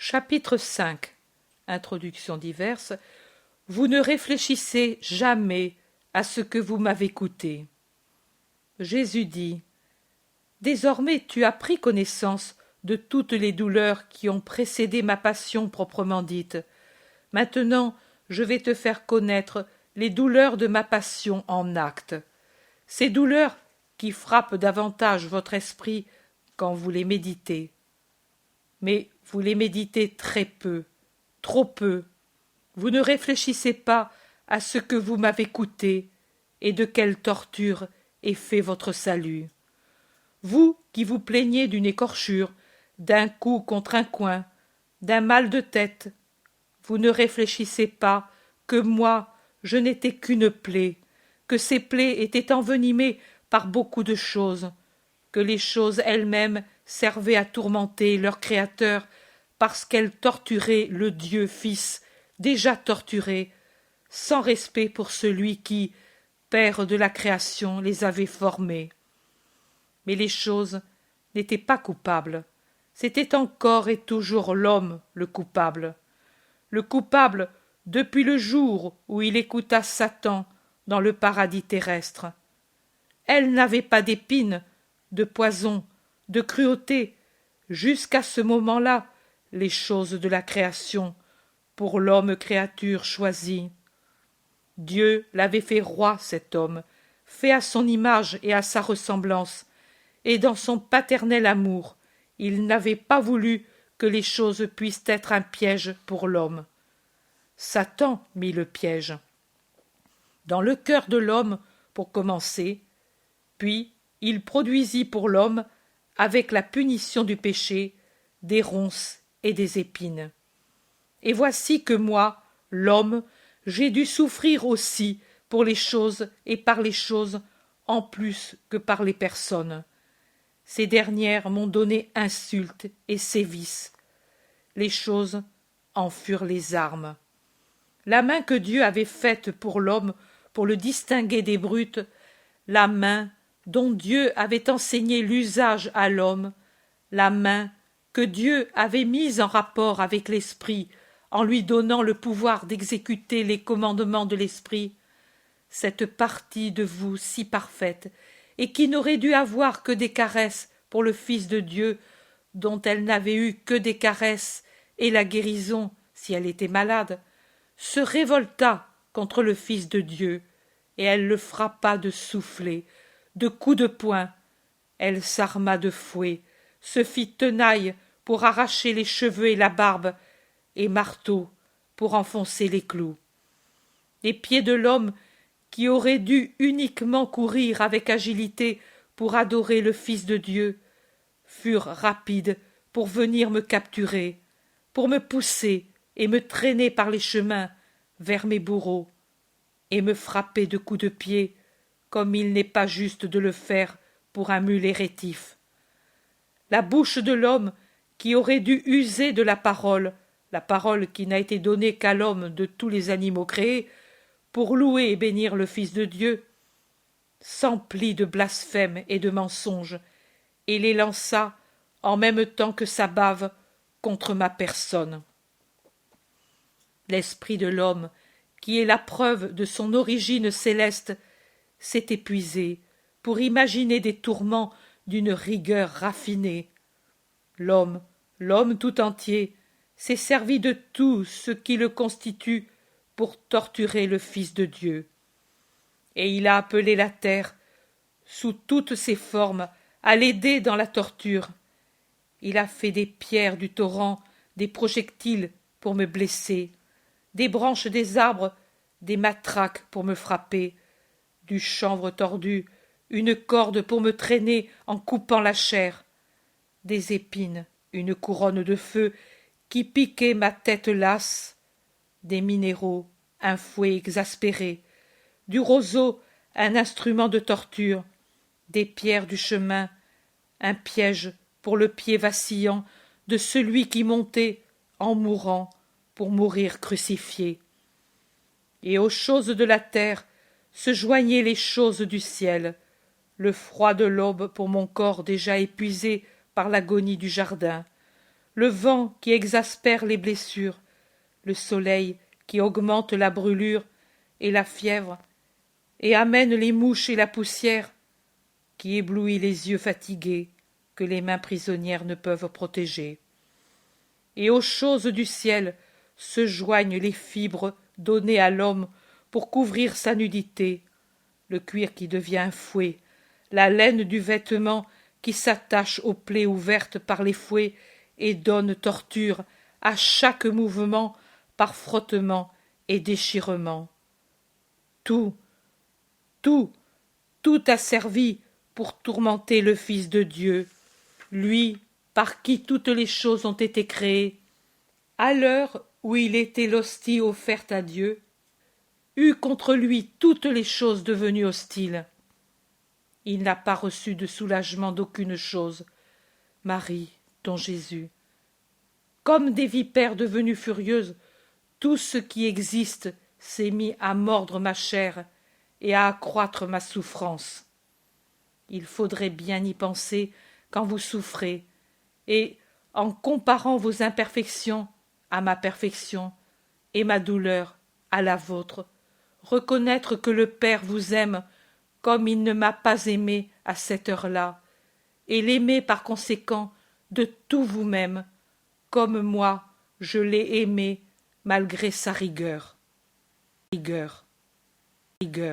Chapitre 5. Introduction diverse. Vous ne réfléchissez jamais à ce que vous m'avez coûté. Jésus dit: Désormais tu as pris connaissance de toutes les douleurs qui ont précédé ma passion proprement dite. Maintenant, je vais te faire connaître les douleurs de ma passion en actes. Ces douleurs qui frappent davantage votre esprit quand vous les méditez. Mais vous les méditez très peu, trop peu. Vous ne réfléchissez pas à ce que vous m'avez coûté et de quelle torture est fait votre salut. Vous qui vous plaignez d'une écorchure, d'un coup contre un coin, d'un mal de tête, vous ne réfléchissez pas que moi, je n'étais qu'une plaie, que ces plaies étaient envenimées par beaucoup de choses, que les choses elles-mêmes servaient à tourmenter leur Créateur parce qu'elles torturaient le Dieu Fils déjà torturé, sans respect pour celui qui, Père de la création, les avait formées. Mais les choses n'étaient pas coupables, c'était encore et toujours l'homme le coupable depuis le jour où il écouta Satan dans le paradis terrestre. Elle n'avait pas d'épines, de poison, de cruauté, jusqu'à ce moment-là, les choses de la création, pour l'homme créature choisie. Dieu l'avait fait roi, cet homme, fait à son image et à sa ressemblance, et dans son paternel amour, il n'avait pas voulu que les choses puissent être un piège pour l'homme. Satan mit le piège dans le cœur de l'homme pour commencer, puis il produisit pour l'homme, avec la punition du péché, des ronces et des épines. Et voici que moi, l'homme, j'ai dû souffrir aussi pour les choses et par les choses en plus que par les personnes. Ces dernières m'ont donné insulte et sévices. Les choses en furent les armes. La main que Dieu avait faite pour l'homme, pour le distinguer des brutes, la main dont Dieu avait enseigné l'usage à l'homme, la main que Dieu avait mise en rapport avec l'esprit, en lui donnant le pouvoir d'exécuter les commandements de l'esprit, cette partie de vous si parfaite, et qui n'aurait dû avoir que des caresses pour le Fils de Dieu, dont elle n'avait eu que des caresses et la guérison si elle était malade, se révolta contre le Fils de Dieu, et elle le frappa de soufflets, de coups de poing. Elle s'arma de fouet, se fit tenaille pour arracher les cheveux et la barbe, et marteau pour enfoncer les clous. Les pieds de l'homme, qui aurait dû uniquement courir avec agilité pour adorer le Fils de Dieu, furent rapides pour venir me capturer, pour me pousser et me traîner par les chemins vers mes bourreaux, et me frapper de coups de pied, comme il n'est pas juste de le faire pour un mulet rétif. La bouche de l'homme, qui aurait dû user de la parole qui n'a été donnée qu'à l'homme de tous les animaux créés, pour louer et bénir le Fils de Dieu, s'emplit de blasphèmes et de mensonges, et les lança, en même temps que sa bave, contre ma personne. L'esprit de l'homme, qui est la preuve de son origine céleste, s'est épuisé pour imaginer des tourments d'une rigueur raffinée. L'homme tout entier, s'est servi de tout ce qui le constitue pour torturer le Fils de Dieu. Et il a appelé la terre, sous toutes ses formes, à l'aider dans la torture. Il a fait des pierres du torrent, des projectiles pour me blesser, des branches des arbres, des matraques pour me frapper, du chanvre tordu, une corde pour me traîner en coupant la chair, des épines, une couronne de feu qui piquait ma tête lasse, des minéraux, un fouet exaspéré, du roseau, un instrument de torture, des pierres du chemin, un piège pour le pied vacillant de celui qui montait, en mourant, pour mourir crucifié. Et aux choses de la terre se joignaient les choses du ciel, le froid de l'aube pour mon corps déjà épuisé par l'agonie du jardin, le vent qui exaspère les blessures, le soleil qui augmente la brûlure et la fièvre, et amène les mouches et la poussière, qui éblouit les yeux fatigués que les mains prisonnières ne peuvent protéger. Et aux choses du ciel se joignent les fibres données à l'homme pour couvrir sa nudité, le cuir qui devient un fouet, la laine du vêtement qui s'attache aux plaies ouvertes par les fouets et donne torture à chaque mouvement par frottement et déchirement. Tout, tout, tout a servi pour tourmenter le Fils de Dieu, lui par qui toutes les choses ont été créées, à l'heure où il était l'hostie offerte à Dieu, eut contre lui toutes les choses devenues hostiles. Il n'a pas reçu de soulagement d'aucune chose, Marie, ton Jésus. Comme des vipères devenues furieuses, tout ce qui existe s'est mis à mordre ma chair et à accroître ma souffrance. Il faudrait bien y penser quand vous souffrez, et, en comparant vos imperfections à ma perfection et ma douleur à la vôtre, reconnaître que le Père vous aime comme il ne m'a pas aimé à cette heure-là, et l'aimer par conséquent de tout vous-même, comme moi je l'ai aimé malgré sa rigueur.